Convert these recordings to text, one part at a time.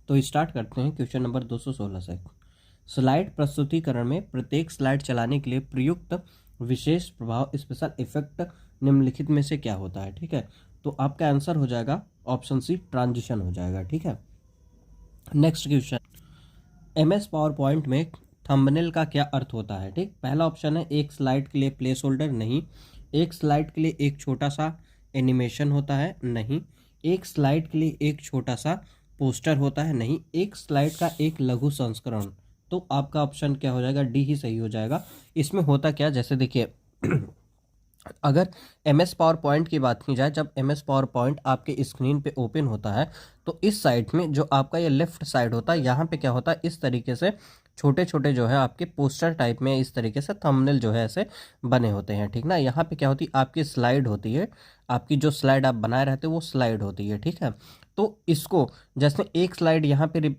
तो स्टार्ट करते हैं क्वेश्चन नंबर 216 से। स्लाइड प्रस्तुतिकरण में प्रत्येक स्लाइड चलाने के लिए प्रयुक्त विशेष प्रभाव स्पेशल इफेक्ट निम्नलिखित में से क्या होता है। ठीक है, तो आपका आंसर हो जाएगा ऑप्शन सी, ट्रांजिशन हो जाएगा। ठीक है, next question, MS power point में थंबनेल का क्या अर्थ होता है। ठीक, पहला ऑप्शन है एक स्लाइड के लिए प्लेस होल्डर, नहीं। एक स्लाइड के लिए एक छोटा सा एनिमेशन होता है, नहीं। एक स्लाइड के लिए एक छोटा सा पोस्टर होता है, नहीं। एक स्लाइड का एक लघु संस्करण। तो आपका ऑप्शन क्या हो जाएगा, डी ही सही हो जाएगा। इसमें होता क्या, जैसे देखिए अगर MS पावर पॉइंट की बात की जाए, जब MS पावर पॉइंट आपके स्क्रीन पे ओपन होता है तो इस साइड में जो आपका ये लेफ्ट साइड होता है, यहाँ पे क्या होता है, इस तरीके से छोटे छोटे जो है आपके पोस्टर टाइप में इस तरीके से थंबनेल जो है ऐसे बने होते हैं। ठीक ना, यहाँ पे क्या होती है, आपकी स्लाइड होती है, आपकी जो स्लाइड आप बनाए रहते हो वो स्लाइड होती है। ठीक है, तो इसको जैसे एक स्लाइड यहाँ पे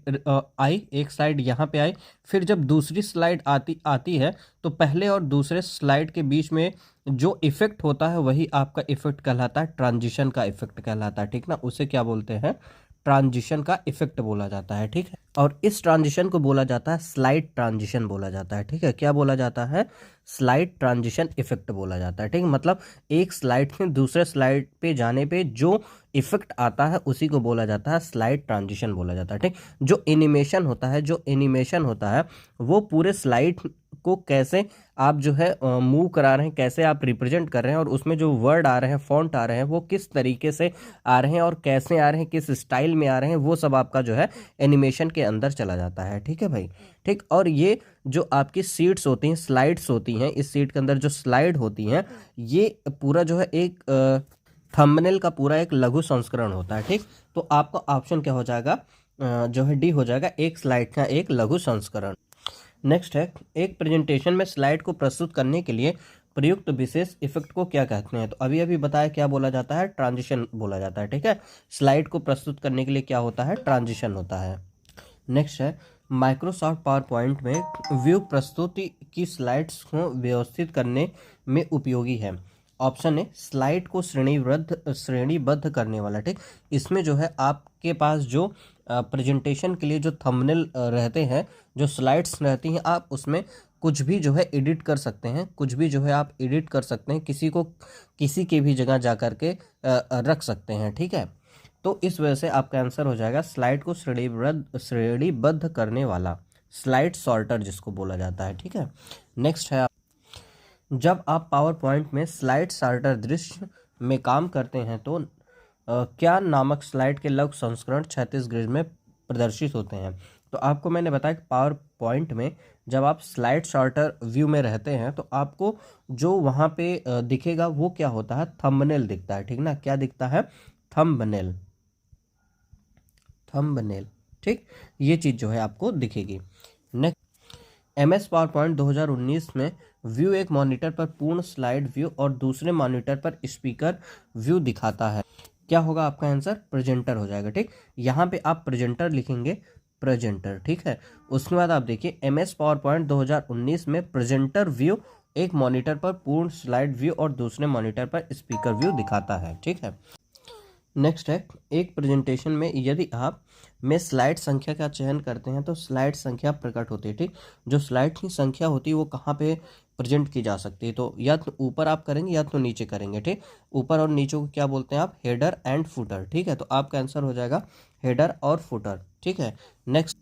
आई, एक स्लाइड यहाँ पे आई, फिर जब दूसरी स्लाइड आती आती है तो पहले और दूसरे स्लाइड के बीच में जो इफेक्ट होता है वही आपका इफेक्ट कहलाता है, ट्रांजिशन का इफेक्ट कहलाता है। ठीक ना, उसे क्या बोलते हैं, ट्रांजिशन का इफेक्ट बोला जाता है। ठीक है, और इस ट्रांजिशन को बोला जाता है स्लाइड ट्रांजिशन बोला जाता है। ठीक है, क्या बोला जाता है, स्लाइड ट्रांजिशन इफेक्ट बोला जाता है। ठीक, मतलब एक स्लाइड से दूसरे स्लाइड पे जाने पे जो इफेक्ट आता है उसी को बोला जाता है स्लाइड ट्रांजिशन बोला जाता है। ठीक, जो एनिमेशन होता है वो पूरे स्लाइड को कैसे आप जो है मूव करा रहे हैं, कैसे आप रिप्रेजेंट कर रहे हैं, और उसमें जो वर्ड आ रहे हैं, फॉन्ट आ रहे हैं, वो किस तरीके से आ रहे हैं और कैसे आ रहे हैं, किस स्टाइल में आ रहे हैं, वो सब आपका जो है एनिमेशन के अंदर चला जाता है। ठीक है भाई, ठीक। और ये जो आपकी सीट्स होती हैं, स्लाइड्स होती हैं, इस सीट के अंदर जो स्लाइड होती हैं, ये पूरा जो है एक थंबनेल का पूरा एक लघु संस्करण होता है। ठीक, तो आपका ऑप्शन क्या हो जाएगा, जो है डी हो जाएगा, एक स्लाइड का एक लघु संस्करण। नेक्स्ट है, एक प्रेजेंटेशन में स्लाइड को प्रस्तुत करने के लिए प्रयुक्त विशेष इफेक्ट को क्या कहते हैं। तो अभी अभी बताया क्या बोला जाता है, ट्रांजिशन बोला जाता है। ठीक है, स्लाइड को प्रस्तुत करने के लिए क्या होता है, ट्रांजिशन होता है। नेक्स्ट है, माइक्रोसॉफ्ट पावर पॉइंट में व्यू प्रस्तुति की स्लाइड्स को व्यवस्थित करने में उपयोगी है। ऑप्शन है स्लाइड को श्रेणीबद्ध करने वाला। ठीक, इसमें जो है आपके पास जो प्रेजेंटेशन के लिए जो थंबनेल रहते हैं, जो स्लाइड्स रहती हैं, आप उसमें कुछ भी जो है एडिट कर सकते हैं, कुछ भी जो है आप एडिट कर सकते हैं, किसी को किसी के भी जगह जा कर के रख सकते हैं। ठीक है, तो इस वजह से आपका आंसर हो जाएगा स्लाइड को श्रेणीबद्ध करने वाला, स्लाइड सॉर्टर जिसको बोला जाता है। ठीक है, नेक्स्ट है, जब आप पावर पॉइंट में स्लाइड सॉर्टर दृश्य में काम करते हैं तो क्या नामक स्लाइड के लघु संस्करण 36 ग्रिड में प्रदर्शित होते हैं। तो आपको मैंने बताया कि पावर पॉइंट में जब आप स्लाइड सॉर्टर व्यू में रहते हैं तो आपको जो वहाँ पे दिखेगा वो क्या होता है, थंबनेल दिखता है। ठीक ना, क्या दिखता है, थंबनेल। ठीक, ये चीज़ जो है आपको दिखेगी। नेक्स्ट, MS पावर पॉइंट 2019 में व्यू एक मॉनिटर पर पूर्ण स्लाइड व्यू और दूसरे मॉनिटर पर स्पीकर व्यू दिखाता है। क्या होगा आपका आंसर, प्रेजेंटर हो जाएगा। ठीक, यहाँ पे आप प्रेजेंटर लिखेंगे, प्रेजेंटर। ठीक है, उसके बाद आप देखिए MS पावर पॉइंट 2019 में प्रेजेंटर व्यू एक मॉनिटर पर पूर्ण स्लाइड व्यू और दूसरे मॉनिटर पर स्पीकर व्यू दिखाता है। ठीक है, नेक्स्ट है, एक प्रेजेंटेशन में यदि आप में स्लाइड संख्या का चयन करते हैं तो स्लाइड संख्या प्रकट होती है। ठीक, जो स्लाइड की संख्या होती है वो कहाँ पे प्रेजेंट की जा सकती है, तो या तो ऊपर आप करेंगे या तो नीचे करेंगे। ठीक, ऊपर और नीचे को क्या बोलते हैं आप, हेडर एंड फुटर। ठीक है, तो आपका आंसर हो जाएगा हेडर और फुटर। ठीक है, next,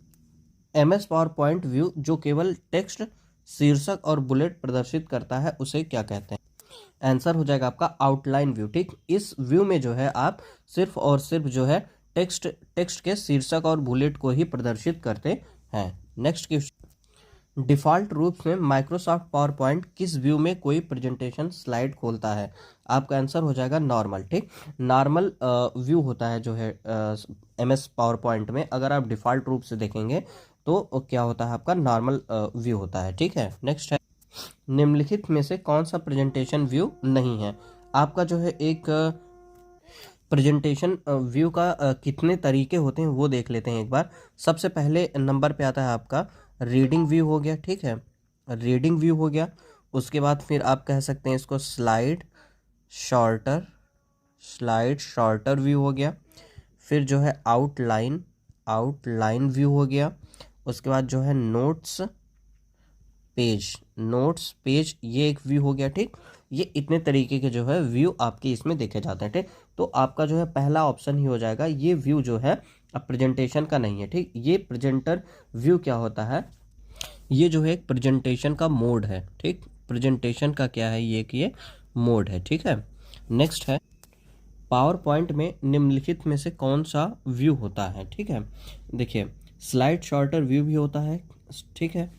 MS power point view जो केवल टेक्स्ट, शीर्षक और बुलेट प्रदर्शित करता है उसे क्या कहते हैं। आंसर हो जाएगा आपका आउटलाइन व्यू। ठीक, इस व्यू में जो है आप सिर्फ और सिर्फ जो है टेक्स्ट के शीर्षक और बुलेट को ही प्रदर्शित करते हैं। नेक्स्ट क्वेश्चन, डिफ़ॉल्ट रूप से माइक्रोसॉफ्ट पावर पॉइंट किस व्यू में कोई प्रेजेंटेशन स्लाइड खोलता है। आपका आंसर हो जाएगा नॉर्मल। ठीक, नॉर्मल व्यू होता है जो है MS पावर पॉइंट में, अगर आप डिफ़ॉल्ट रूप से देखेंगे तो क्या होता है, आपका नॉर्मल व्यू होता है। ठीक है, नेक्स्ट है, निम्नलिखित में से कौन सा प्रेजेंटेशन व्यू नहीं है। आपका जो है एक प्रेजेंटेशन व्यू का कितने तरीके होते हैं वो देख लेते हैं एक बार। सबसे पहले नंबर पे आता है आपका रीडिंग व्यू हो गया। ठीक है, रीडिंग व्यू हो गया, उसके बाद फिर आप कह सकते हैं इसको स्लाइड शॉर्टर व्यू हो गया, फिर जो है आउटलाइन आउटलाइन व्यू हो गया, उसके बाद जो है नोट्स पेज ये एक व्यू हो गया। ठीक, ये इतने तरीके के जो है व्यू आपके इसमें देखे जाते हैं। ठीक, तो आपका जो है पहला ऑप्शन ही हो जाएगा। ये व्यू जो है अब प्रेजेंटेशन का नहीं है। ठीक, ये प्रेजेंटर व्यू क्या होता है, ये जो है एक प्रेजेंटेशन का मोड है। ठीक, प्रेजेंटेशन का क्या है, ये मोड है। ठीक है, नेक्स्ट है पावर पॉइंट में निम्नलिखित में से कौन सा व्यू होता है। ठीक है, देखिए स्लाइड शॉर्टर व्यू भी होता है। ठीक है,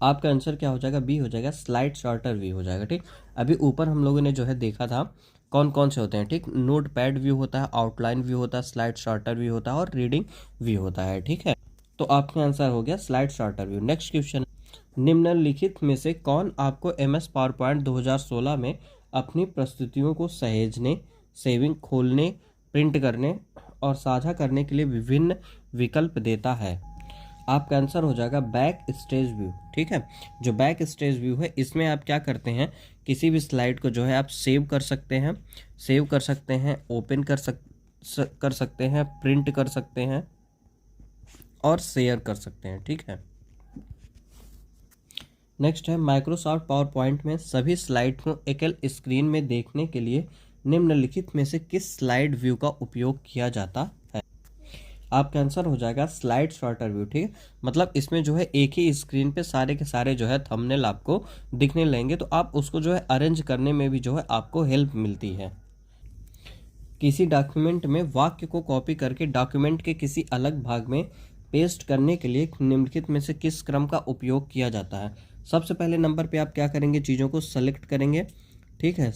आपका आंसर क्या हो जाएगा, बी हो जाएगा, स्लाइड शॉर्टर व्यू हो जाएगा। ठीक, अभी ऊपर हम लोगों ने जो है देखा था कौन कौन से होते हैं। ठीक, नोट पैड व्यू होता है, आउटलाइन व्यू होता है, स्लाइड शॉर्टर व्यू होता है और रीडिंग व्यू होता है। ठीक है, तो आपका आंसर हो गया slide shorter view. Next question, निम्नलिखित में से कौन आपको MS पावर पॉइंट 2016 में अपनी प्रस्तुतियों को सहेजने, सेविंग, खोलने, प्रिंट करने और साझा करने के लिए विभिन्न विकल्प देता है। आपका आंसर हो जाएगा बैक स्टेज व्यू। ठीक है, जो बैक स्टेज व्यू है इसमें आप क्या करते हैं, किसी भी स्लाइड को जो है आप सेव कर सकते हैं, ओपन कर सकते हैं, प्रिंट कर सकते हैं और शेयर कर सकते हैं। ठीक है, नेक्स्ट है माइक्रोसॉफ्ट पावर पॉइंट में सभी स्लाइड को एकल स्क्रीन में देखने के लिए निम्नलिखित में से किस स्लाइड व्यू का उपयोग किया जाता है। आपका आंसर हो जाएगा स्लाइड शॉर्टर व्यू। ठीक है, मतलब इसमें जो है एक ही स्क्रीन पे सारे के सारे जो है थंबनेल आपको दिखने लगेंगे, तो आप उसको जो है अरेंज करने में भी जो है आपको हेल्प मिलती है। किसी डॉक्यूमेंट में वाक्य को कॉपी करके डॉक्यूमेंट के किसी अलग भाग में पेस्ट करने के लिए निम्नलिखित में से किस क्रम का उपयोग किया जाता है। सबसे पहले नंबर पे आप क्या करेंगे, चीज़ों को सेलेक्ट करेंगे। ठीक है,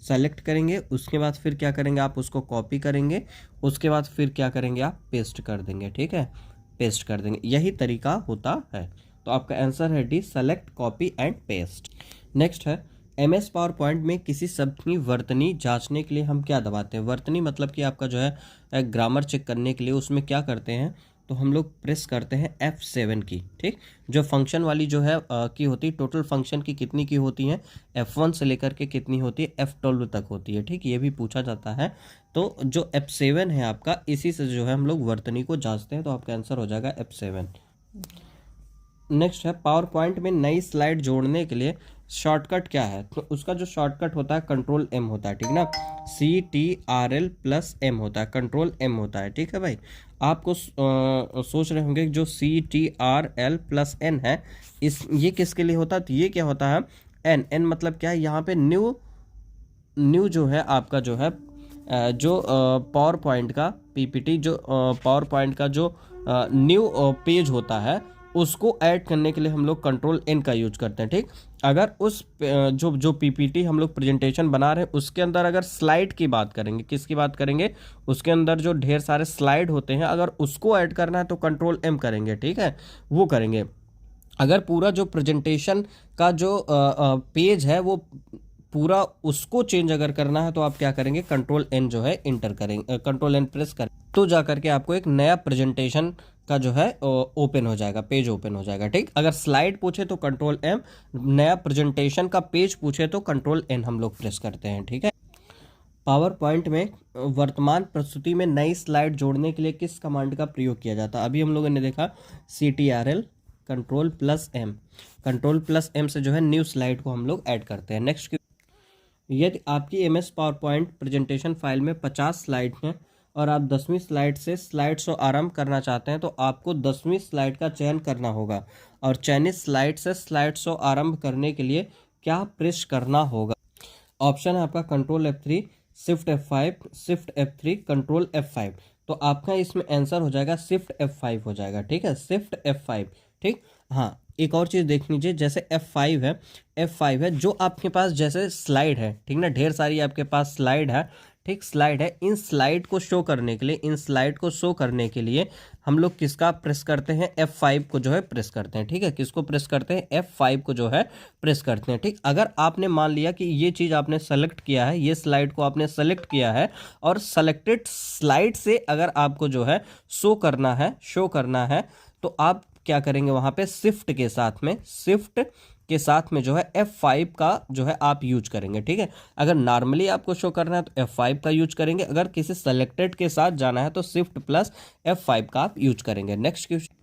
सेलेक्ट करेंगे, उसके बाद फिर क्या करेंगे, आप उसको कॉपी करेंगे, उसके बाद फिर क्या करेंगे, आप पेस्ट कर देंगे। ठीक है, पेस्ट कर देंगे, यही तरीका होता है। तो आपका आंसर है D, select, copy and paste. Next है MS पावर पॉइंट में किसी शब्द की वर्तनी जांचने के लिए हम क्या दबाते हैं। वर्तनी मतलब कि आपका जो है ग्रामर चेक करने के लिए उसमें क्या करते हैं, तो हम लोग प्रेस करते हैं F7 की। ठीक, जो फंक्शन वाली जो है की होती है, टोटल फंक्शन की कितनी की होती है, F1 से लेकर के कितनी होती है, F12 तक होती है। ठीक, ये भी पूछा जाता है। तो जो F7 है आपका, इसी से जो है हम लोग वर्तनी को जांचते हैं। तो आपका आंसर हो जाएगा F7। नेक्स्ट है पावर पॉइंट में नई स्लाइड जोड़ने के लिए शॉर्टकट क्या है, तो उसका जो शॉर्टकट होता है Ctrl+M होता है। ठीक ना, CTRL+M होता है, Ctrl+M होता है। ठीक है भाई, आपको सोच रहे होंगे जो CTRL+N है ये किसके लिए होता है, तो ये क्या होता है, N मतलब क्या है, यहाँ पे न्यू जो है आपका जो है जो पावर पॉइंट का PPT, जो पावर पॉइंट का जो न्यू पेज होता है उसको ऐड करने के लिए हम लोग Ctrl+N का यूज करते हैं। ठीक, अगर उस जो PPT हम लोग प्रेजेंटेशन बना रहे हैं उसके अंदर अगर स्लाइड की बात करेंगे, किसकी बात करेंगे, उसके अंदर जो ढेर सारे स्लाइड होते हैं अगर उसको ऐड करना है तो Ctrl+M करेंगे। ठीक है, वो करेंगे। अगर पूरा जो प्रेजेंटेशन का जो पेज है वो पूरा उसको चेंज अगर करना है तो आप क्या करेंगे, Ctrl+N जो है इंटर करेंगे, Ctrl+N प्रेस करें तो जा करके आपको एक नया प्रेजेंटेशन का जो है ओपन हो जाएगा, पेज ओपन हो जाएगा। ठीक, अगर स्लाइड पूछे तो Ctrl+M, नया प्रेजेंटेशन का पेज पूछे तो Ctrl+N हम लोग प्रेस करते हैं। ठीक है, पावर पॉइंट में वर्तमान प्रस्तुति में नई स्लाइड जोड़ने के लिए किस कमांड का प्रयोग किया जाता है। अभी हम लोगों ने देखा CTRL, Ctrl+M से जो है न्यू स्लाइड को हम लोग ऐड करते हैं। नेक्स्ट, यदि आपकी MS power point presentation file में 50 स्लाइड हैं और आप 10वीं स्लाइड से स्लाइड शो आरंभ करना चाहते हैं तो आपको 10वीं स्लाइड का चयन करना होगा और चयनित स्लाइड से स्लाइड शो आरंभ करने के लिए क्या प्रेस करना होगा। ऑप्शन है आपका Ctrl+F3, Shift F5, Shift F3, Ctrl+F5। तो आपका इसमें आंसर हो जाएगा Shift F5 हो जाएगा। ठीक है, Shift F5। ठीक, हाँ एक और चीज़ देख लीजिए, जैसे F5 है जो आपके पास जैसे स्लाइड है, ठीक ना, ढेर सारी आपके पास स्लाइड है। ठीक, स्लाइड है, इन स्लाइड को शो करने के लिए हम लोग किसका प्रेस करते हैं, F5 को जो है प्रेस करते हैं। ठीक है, किसको प्रेस करते हैं, F5 को जो है प्रेस करते हैं। ठीक, अगर आपने मान लिया कि ये चीज़ आपने सेलेक्ट किया है, ये स्लाइड को आपने सेलेक्ट किया है और सेलेक्टेड स्लाइड से अगर आपको जो है शो करना है तो आप क्या करेंगे, वहां पे शिफ्ट के साथ में जो है F5 का जो है आप यूज करेंगे। ठीक है, अगर नॉर्मली आपको शो करना है तो F5 का यूज करेंगे, अगर किसी सेलेक्टेड के साथ जाना है तो शिफ्ट प्लस F5 का आप यूज करेंगे। Next question,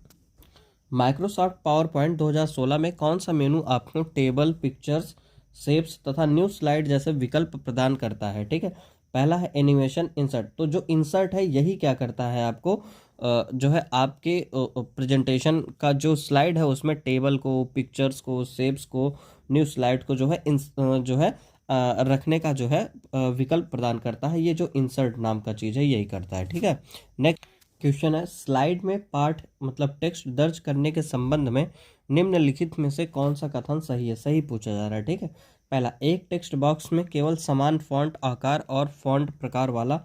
Microsoft power point 2016 में कौन सा मेनू आपको टेबल, पिक्चर्स, शेप्स तथा न्यू स्लाइड जैसे विकल्प प्रदान करता है। ठीक है, पहला है एनिमेशन इंसर्ट। तो जो इंसर्ट है यही क्या करता है आपको जो है आपके प्रेजेंटेशन का जो स्लाइड है उसमें टेबल को, पिक्चर्स को, शेप्स को, न्यू स्लाइड को जो है जो है रखने का जो है विकल्प प्रदान करता है। ये जो इंसर्ट नाम का चीज़ है यही करता है। ठीक है, नेक्स्ट क्वेश्चन है, स्लाइड में पाठ मतलब टेक्स्ट दर्ज करने के संबंध में निम्नलिखित में से कौन सा कथन सही है? सही पूछा जा रहा है। ठीक है, पहला, एक टेक्स्ट बॉक्स में केवल समान फॉन्ट आकार और फॉन्ट प्रकार वाला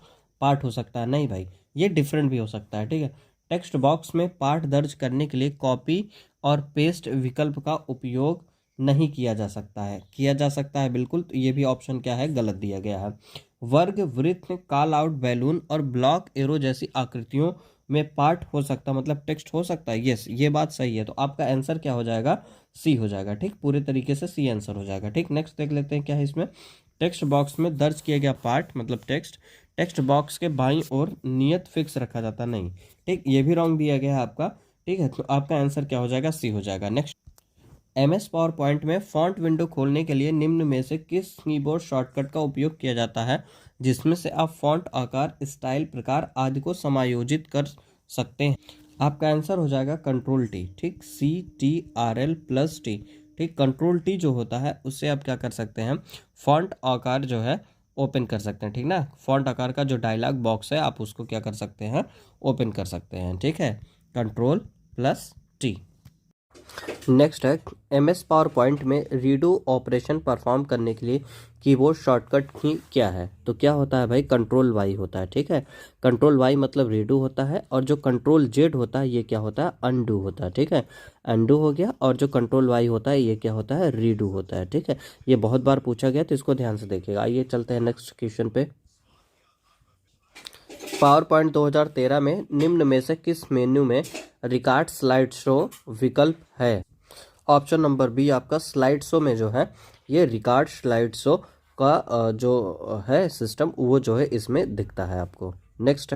पाठ हो सकता है। नहीं भाई, ये डिफरेंट भी हो सकता है। ठीक है, टेक्स्ट बॉक्स में पाठ दर्ज करने के लिए कॉपी और पेस्ट विकल्प का उपयोग नहीं किया जा सकता है। किया जा सकता है बिल्कुल, तो ये भी ऑप्शन क्या है? गलत दिया गया है। वर्ग, वृत्त, कॉल आउट, बैलून और ब्लॉक एरो जैसी आकृतियों में पाठ हो सकता, मतलब टेक्स्ट हो सकता है। यस, ये बात सही है, तो आपका आंसर क्या हो जाएगा? सी हो जाएगा। ठीक, पूरे तरीके से सी आंसर हो जाएगा। ठीक, नेक्स्ट देख लेते हैं क्या है इसमें। टेक्स्ट बॉक्स में दर्ज किया गया पाठ मतलब टेक्स्ट बॉक्स के बाईं ओर नियत फिक्स रखा जाता नहीं। ठीक, ये भी रॉन्ग दिया गया है आपका। ठीक है, तो आपका आंसर क्या हो जाएगा? सी हो जाएगा। नेक्स्ट, MS पावर पॉइंट में फॉन्ट विंडो खोलने के लिए निम्न में से किस कीबोर्ड शॉर्टकट का उपयोग किया जाता है जिसमें से आप फॉन्ट आकार, स्टाइल, प्रकार आदि को समायोजित कर सकते हैं? आपका आंसर हो जाएगा Ctrl+T। ठीक, CTRL+T। ठीक, Ctrl+T जो होता है उससे आप क्या कर सकते हैं? फॉन्ट आकार जो है ओपन कर सकते हैं। ठीक ना, फॉन्ट आकार का जो डायलॉग बॉक्स है आप उसको क्या कर सकते हैं? ओपन कर सकते हैं। ठीक है, Ctrl+T। नेक्स्ट है, MS पावर पॉइंट में रीडू ऑपरेशन परफॉर्म करने के लिए कीबोर्ड शॉर्टकट की क्या है? तो क्या होता है भाई? Ctrl+Y होता है। ठीक है, Ctrl+Y मतलब रीडू होता है, और जो Ctrl+Z होता है ये क्या होता है? अनडू होता है। ठीक है, अनडू हो गया, और जो Ctrl+Y होता है ये क्या होता है? रीडू होता है। ठीक है, ये बहुत बार पूछा गया तो इसको ध्यान से देखिएगा। आइए चलते हैं नेक्स्ट क्वेश्चन पे। पावर पॉइंट 2013 में निम्न में से किस मेन्यू में रिकॉर्ड स्लाइड शो विकल्प है? ऑप्शन नंबर बी आपका स्लाइड शो में जो है ये रिकॉर्ड स्लाइड शो का जो है सिस्टम वो जो है इसमें दिखता है आपको। नेक्स्ट,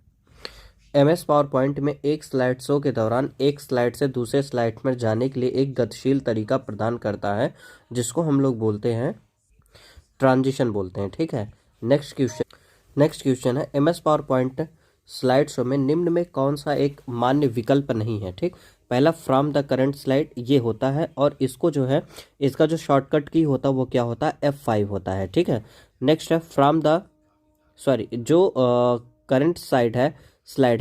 MS पावर पॉइंट में एक स्लाइड शो के दौरान एक स्लाइड से दूसरे स्लाइड में जाने के लिए एक गतिशील तरीका प्रदान करता है जिसको हम लोग बोलते हैं ट्रांजिशन बोलते हैं। ठीक है, नेक्स्ट क्वेश्चन है, MS power point slide show में निम्न में कौन सा एक मान्य विकल्प नहीं है? ठीक, पहला फ्रॉम द करंट स्लाइड ये होता है, और इसको जो है इसका जो शॉर्टकट की होता है वो क्या होता है? F5 होता है। ठीक है, नेक्स्ट है जो करंट स्लाइड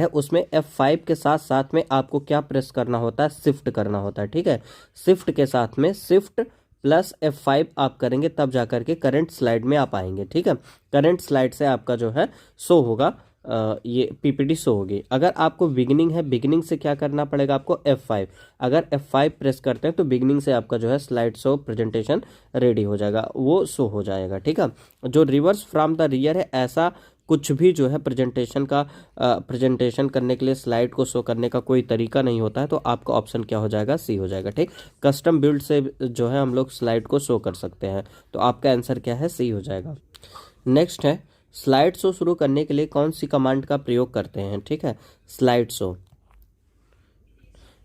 है उसमें F5 के साथ साथ में आपको क्या प्रेस करना होता है? शिफ्ट करना होता है। ठीक है, शिफ्ट के साथ में शिफ्ट प्लस F5 आप करेंगे तब जा करके करंट स्लाइड में आप आएंगे। ठीक है, करंट स्लाइड से आपका जो है शो होगा, ये PPT शो होगी। अगर आपको बिगिनिंग है, बिगिनिंग से क्या करना पड़ेगा आपको? F5। अगर F5 प्रेस करते हैं तो बिगिनिंग से आपका जो है स्लाइड शो प्रेजेंटेशन रेडी हो जाएगा, वो शो हो जाएगा। ठीक है, जो रिवर्स फ्रॉम द रियर है ऐसा कुछ भी जो है प्रेजेंटेशन करने के लिए स्लाइड को शो करने का कोई तरीका नहीं होता है, तो आपका ऑप्शन क्या हो जाएगा? सी हो जाएगा। ठीक, कस्टम बिल्ड से जो है हम लोग स्लाइड को शो कर सकते हैं, तो आपका आंसर क्या है? सी हो जाएगा। नेक्स्ट है, स्लाइड शो शुरू करने के लिए कौन सी कमांड का प्रयोग करते हैं? ठीक है, स्लाइड शो।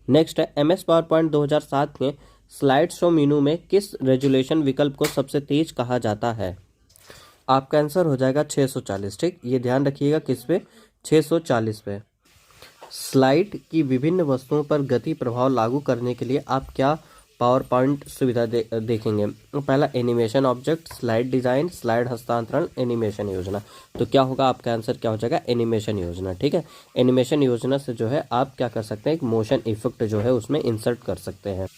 नेक्स्ट है, MS पावर पॉइंट 2007 में स्लाइड शो मेनू में किस रेजोल्यूशन विकल्प को सबसे तेज कहा जाता है? आपका आंसर हो जाएगा 640। ठीक, ये ध्यान रखिएगा किस पे? 640 पे। स्लाइड की विभिन्न वस्तुओं पर गति प्रभाव लागू करने के लिए आप क्या पावर पॉइंट सुविधा देखेंगे? पहला, animation object, slide design, slide हस्तांतरण, एनिमेशन योजना। तो क्या होगा? आपका आंसर क्या हो जाएगा? एनिमेशन योजना। ठीक है, एनिमेशन योजना से जो है आप क्या कर सकते हैं? एक मोशन इफेक्ट जो है उसमें इंसर्ट कर सकते हैं।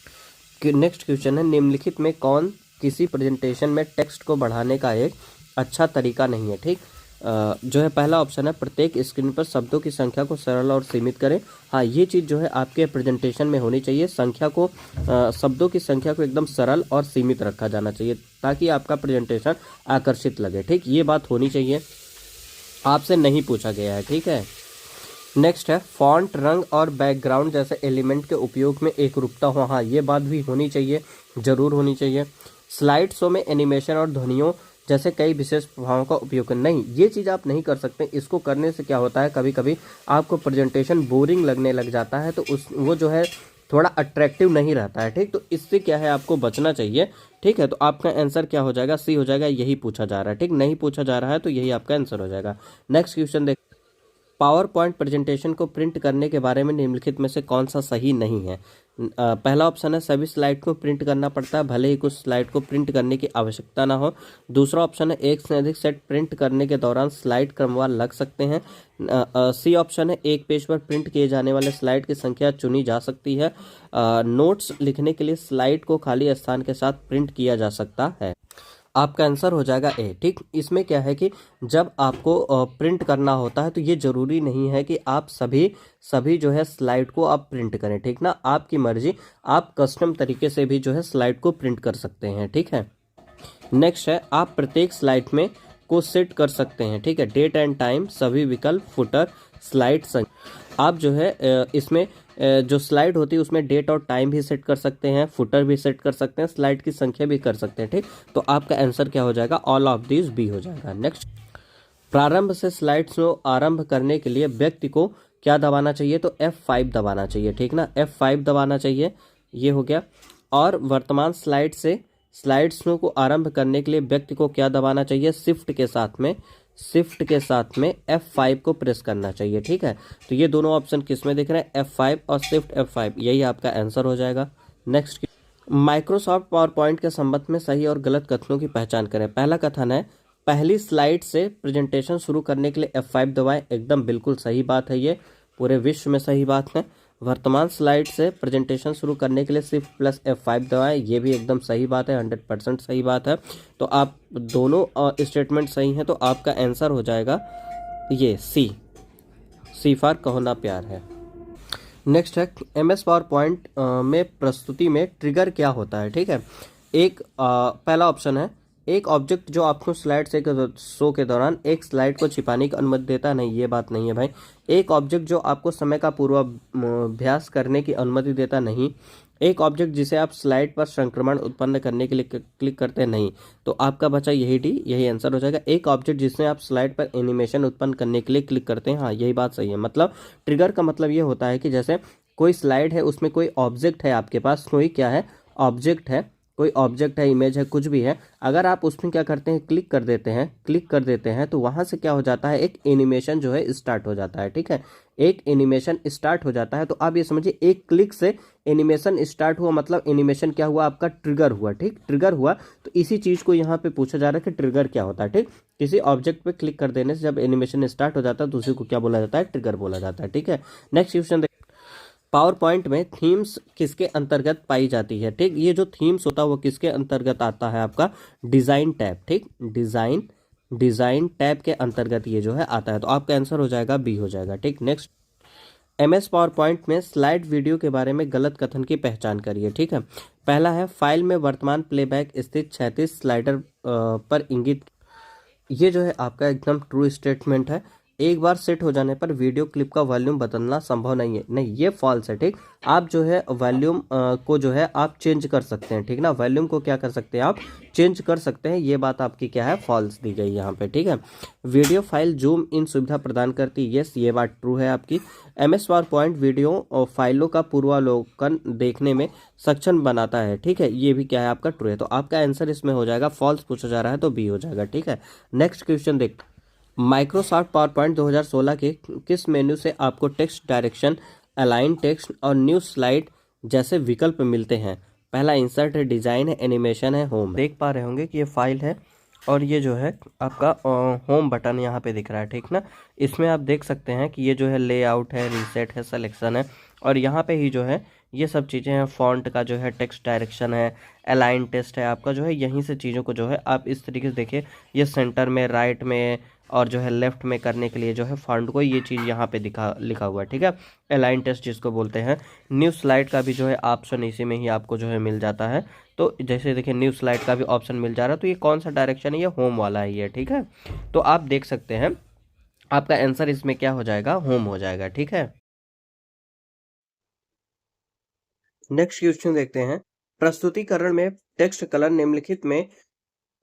नेक्स्ट क्वेश्चन है, निम्नलिखित में कौन किसी प्रेजेंटेशन में टेक्स्ट को बढ़ाने का एक अच्छा तरीका नहीं है? ठीक, जो है पहला ऑप्शन है, प्रत्येक स्क्रीन पर शब्दों की संख्या को सरल और सीमित करें। हाँ, ये चीज़ जो है आपके प्रेजेंटेशन में होनी चाहिए, शब्दों की संख्या को एकदम सरल और सीमित रखा जाना चाहिए ताकि आपका प्रेजेंटेशन आकर्षित लगे। ठीक, ये बात होनी चाहिए, आपसे नहीं पूछा गया है। ठीक है, नेक्स्ट है फॉन्ट, रंग और बैकग्राउंड जैसे एलिमेंट के उपयोग में एकरूपता हो। हाँ, ये बात भी होनी चाहिए, जरूर होनी चाहिए। स्लाइड शो में एनिमेशन और ध्वनियों जैसे कई विशेष प्रभावों का उपयोग करें। नहीं, ये चीज़ आप नहीं कर सकते। इसको करने से क्या होता है, कभी कभी आपको प्रेजेंटेशन बोरिंग लगने लग जाता है, तो वो जो है थोड़ा अट्रैक्टिव नहीं रहता है। ठीक, तो इससे क्या है, आपको बचना चाहिए। ठीक है, तो आपका आंसर क्या हो जाएगा, सी हो जाएगा। यही पूछा जा रहा है। ठीक, नहीं पूछा जा रहा है तो यही आपका आंसर हो जाएगा। नेक्स्ट क्वेश्चन देख, पावर पॉइंट प्रेजेंटेशन को प्रिंट करने के बारे में निम्नलिखित में से कौन सा सही नहीं है। पहला ऑप्शन है सभी स्लाइड को प्रिंट करना पड़ता है, भले ही कुछ स्लाइड को प्रिंट करने की आवश्यकता ना हो। दूसरा ऑप्शन है एक से अधिक सेट प्रिंट करने के दौरान स्लाइड क्रमवार लग सकते हैं। सी ऑप्शन है एक पेज पर प्रिंट किए जाने वाले स्लाइड की संख्या चुनी जा सकती है। नोट्स लिखने के लिए स्लाइड को खाली स्थान के साथ प्रिंट किया जा सकता है। आपका आंसर हो जाएगा ए। ठीक, इसमें क्या है कि जब आपको प्रिंट करना होता है तो ये जरूरी नहीं है कि आप सभी जो है स्लाइड को आप प्रिंट करें। ठीक ना, आपकी मर्जी, आप कस्टम तरीके से भी जो है स्लाइड को प्रिंट कर सकते हैं। ठीक है, नेक्स्ट है आप प्रत्येक स्लाइड में को सेट कर सकते हैं। ठीक है, डेट एंड टाइम, सभी विकल्प, फुटर, स्लाइड संख्या। आप जो है इसमें जो स्लाइड होती है उसमें डेट और टाइम भी सेट कर सकते हैं, फुटर भी सेट कर सकते हैं, स्लाइड की संख्या भी कर सकते हैं। ठीक, तो आपका आंसर क्या हो जाएगा, ऑल ऑफ दिस बी हो जाएगा। नेक्स्ट, प्रारंभ से स्लाइड शो आरंभ करने के लिए व्यक्ति को क्या दबाना चाहिए, तो F5 दबाना चाहिए। ठीक ना, F5 दबाना चाहिए, ये हो गया। और वर्तमान स्लाइड से स्लाइड शो को आरंभ करने के लिए व्यक्ति को क्या दबाना चाहिए, शिफ्ट के साथ में F5 को प्रेस करना चाहिए। ठीक है, तो ये दोनों ऑप्शन किस में दिख रहे हैं, F5 और शिफ्ट F5, यही आपका आंसर हो जाएगा। नेक्स्ट, माइक्रोसॉफ्ट पावर पॉइंट के संबंध में सही और गलत कथनों की पहचान करें। पहला कथन है पहली स्लाइड से प्रेजेंटेशन शुरू करने के लिए F5 दबाएं। एकदम बिल्कुल सही बात है, ये पूरे विश्व में सही बात है। वर्तमान स्लाइड से प्रेजेंटेशन शुरू करने के लिए शिफ्ट प्लस F5 दबाएं, ये भी एकदम सही बात है, 100% सही बात है। तो आप दोनों स्टेटमेंट सही हैं, तो आपका आंसर हो जाएगा ये सी फॉर कहो ना प्यार है। नेक्स्ट है MS पावर पॉइंट में प्रस्तुति में ट्रिगर क्या होता है। ठीक है, पहला ऑप्शन है एक ऑब्जेक्ट जो आपको स्लाइड से शो के दौरान एक स्लाइड को छिपाने की अनुमति देता है। नहीं, ये बात नहीं है भाई। एक ऑब्जेक्ट जो आपको समय का पूर्वाभ्यास करने की अनुमति देता नहीं। एक ऑब्जेक्ट जिसे आप स्लाइड पर संक्रमण उत्पन्न करने के लिए क्लिक करते हैं। नहीं, तो आपका बचा यही आंसर हो जाएगा। एक ऑब्जेक्ट जिसमें आप स्लाइड पर एनिमेशन उत्पन्न करने के लिए क्लिक करते हैं। हाँ, यही बात सही है। मतलब ट्रिगर का मतलब ये होता है कि जैसे कोई स्लाइड है, उसमें कोई ऑब्जेक्ट है, आपके पास कोई क्या है, ऑब्जेक्ट है, कोई ऑब्जेक्ट है, इमेज है, कुछ भी है। अगर आप उसमें क्या करते हैं, क्लिक कर देते हैं तो वहां से क्या हो जाता है, एक एनिमेशन जो है स्टार्ट हो जाता है। ठीक है, एक एनिमेशन स्टार्ट हो जाता है। तो आप ये समझिए एक क्लिक से एनिमेशन स्टार्ट हुआ, मतलब एनिमेशन क्या हुआ, आपका ट्रिगर हुआ। ठीक, ट्रिगर हुआ। तो इसी चीज को यहाँ पे पूछा जा रहा है कि ट्रिगर क्या होता है। ठीक, किसी ऑब्जेक्ट पे क्लिक कर देने से जब एनिमेशन स्टार्ट हो जाता है तो उसी को क्या बोला जाता है, ट्रिगर बोला जाता है। ठीक है, नेक्स्ट क्वेश्चन, पावर पॉइंट में थीम्स किसके अंतर्गत पाई जाती है। ठीक, ये जो थीम्स होता है वो किसके अंतर्गत आता है, आपका डिजाइन टैब। ठीक, डिजाइन टैब के अंतर्गत ये जो है आता है। तो आपका आंसर हो जाएगा बी हो जाएगा। ठीक, नेक्स्ट, MS पावर पॉइंट में स्लाइड वीडियो के बारे में गलत कथन की पहचान करिए। ठीक है, पहला है फाइल में वर्तमान प्लेबैक स्थित क्षैतिज स्लाइडर पर इंगित। ये जो है आपका एकदम ट्रू स्टेटमेंट है। एक बार सेट हो जाने पर वीडियो क्लिप का वॉल्यूम बदलना संभव नहीं है। नहीं, ये फॉल्स है। ठीक, आप जो है वॉल्यूम को जो है आप चेंज कर सकते हैं। ठीक ना, वॉल्यूम को क्या कर सकते हैं, आप चेंज कर सकते हैं। ये बात आपकी क्या है, फॉल्स दी गई यहाँ पे। ठीक है, वीडियो फाइल जूम इन सुविधा प्रदान करती है। यस, ये बात ट्रू है आपकी। MS पावर पॉइंट वीडियो और फाइलों का पूर्वावलोकन देखने में सक्षम बनाता है। ठीक है, ये भी क्या है, आपका ट्रू है। तो आपका आंसर इसमें हो जाएगा, फॉल्स पूछा जा रहा है तो बी हो जाएगा। ठीक है, नेक्स्ट क्वेश्चन देखते, माइक्रोसॉफ्ट पावर पॉइंट 2016 के किस मेन्यू से आपको टेक्स्ट डायरेक्शन, अलाइन टेक्स्ट और न्यू स्लाइड जैसे विकल्प मिलते हैं। पहला इंसर्ट है, डिजाइन है, एनिमेशन है, होम। देख पा रहे होंगे कि ये फाइल है और ये जो है आपका होम बटन यहाँ पे दिख रहा है। ठीक ना, इसमें आप देख सकते हैं कि ये जो है लेआउट है, रीसेट है, सिलेक्शन है, और यहाँ पे ही जो है ये सब चीज़ें हैं। फॉन्ट का जो है टेक्स्ट डायरेक्शन है, अलाइन टेक्स्ट है आपका जो है, यहीं से चीज़ों को जो है आप इस तरीके से देखिए, ये सेंटर में, राइट में और जो है लेफ्ट में करने के लिए जो है फॉन्ट को ये चीज़ यहाँ पे लिखा हुआ है। ठीक है, अलाइन टेक्स्ट जिसको बोलते हैं। न्यू स्लाइड का भी जो है ऑप्शन इसी में ही आपको जो है मिल जाता है। तो जैसे देखिए न्यू स्लाइड का भी ऑप्शन मिल जा रहा है। तो ये कौन सा डायरेक्शन है, ये होम वाला है ये। ठीक है, तो आप देख सकते हैं आपका आंसर इसमें क्या हो जाएगा, होम हो जाएगा। ठीक है, नेक्स्ट क्वेश्चन देखते हैं। प्रस्तुतिकरण में टेक्स्ट कलर निम्नलिखित में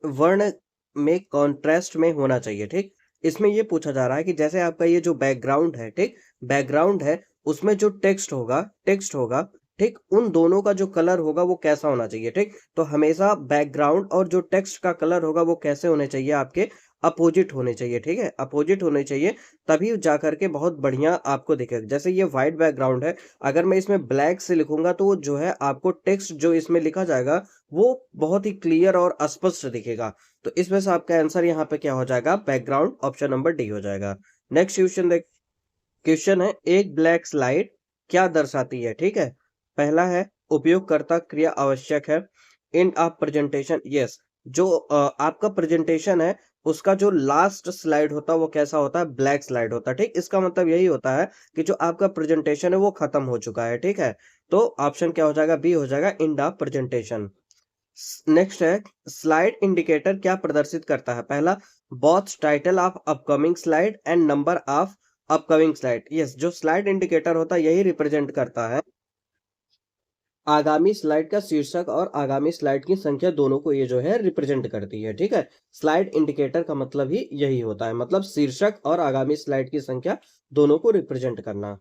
वर्ण में कॉन्ट्रास्ट में होना चाहिए। ठीक, इसमें ये पूछा जा रहा है कि जैसे आपका ये जो बैकग्राउंड है, ठीक, बैकग्राउंड है, उसमें जो टेक्स्ट होगा, ठीक, उन दोनों का जो कलर होगा वो कैसा होना चाहिए। ठीक, तो हमेशा बैकग्राउंड और जो टेक्स्ट का कलर होगा वो कैसे होने चाहिए, आपके अपोजिट होने चाहिए। ठीक है, अपोजिट होने चाहिए, तभी जाकर के बहुत बढ़िया आपको दिखेगा। जैसे ये व्हाइट बैकग्राउंड है, अगर मैं इसमें ब्लैक से लिखूंगा तो वो जो है आपको टेक्स्ट जो इसमें लिखा जाएगा वो बहुत ही क्लियर और स्पष्ट दिखेगा। तो इसमें से आपका आंसर यहाँ पे क्या हो जाएगा, बैकग्राउंड, ऑप्शन नंबर डी हो जाएगा। नेक्स्ट क्वेश्चन देख, क्वेश्चन है एक ब्लैक स्लाइड क्या दर्शाती है। ठीक है, पहला है उपयोगकर्ता क्रिया आवश्यक है, एंड ऑफ प्रेजेंटेशन। यस, जो आपका प्रेजेंटेशन है उसका जो लास्ट स्लाइड होता है वो कैसा होता है, ब्लैक स्लाइड होता है। ठीक, इसका मतलब यही होता है कि जो आपका प्रेजेंटेशन है वो खत्म हो चुका है। ठीक है, तो ऑप्शन क्या हो जाएगा, बी हो जाएगा, एंड ऑफ प्रेजेंटेशन। नेक्स्ट है स्लाइड इंडिकेटर क्या प्रदर्शित करता है। पहला, both title of upcoming slide and number of upcoming slide. Yes, जो स्लाइड इंडिकेटर होता है यही रिप्रेजेंट करता है आगामी स्लाइड का शीर्षक और आगामी स्लाइड की संख्या, दोनों को ये जो है रिप्रेजेंट करती है। ठीक है, स्लाइड इंडिकेटर का मतलब ही यही होता है, मतलब शीर्षक और आगामी स्लाइड की संख्या दोनों को रिप्रेजेंट करना।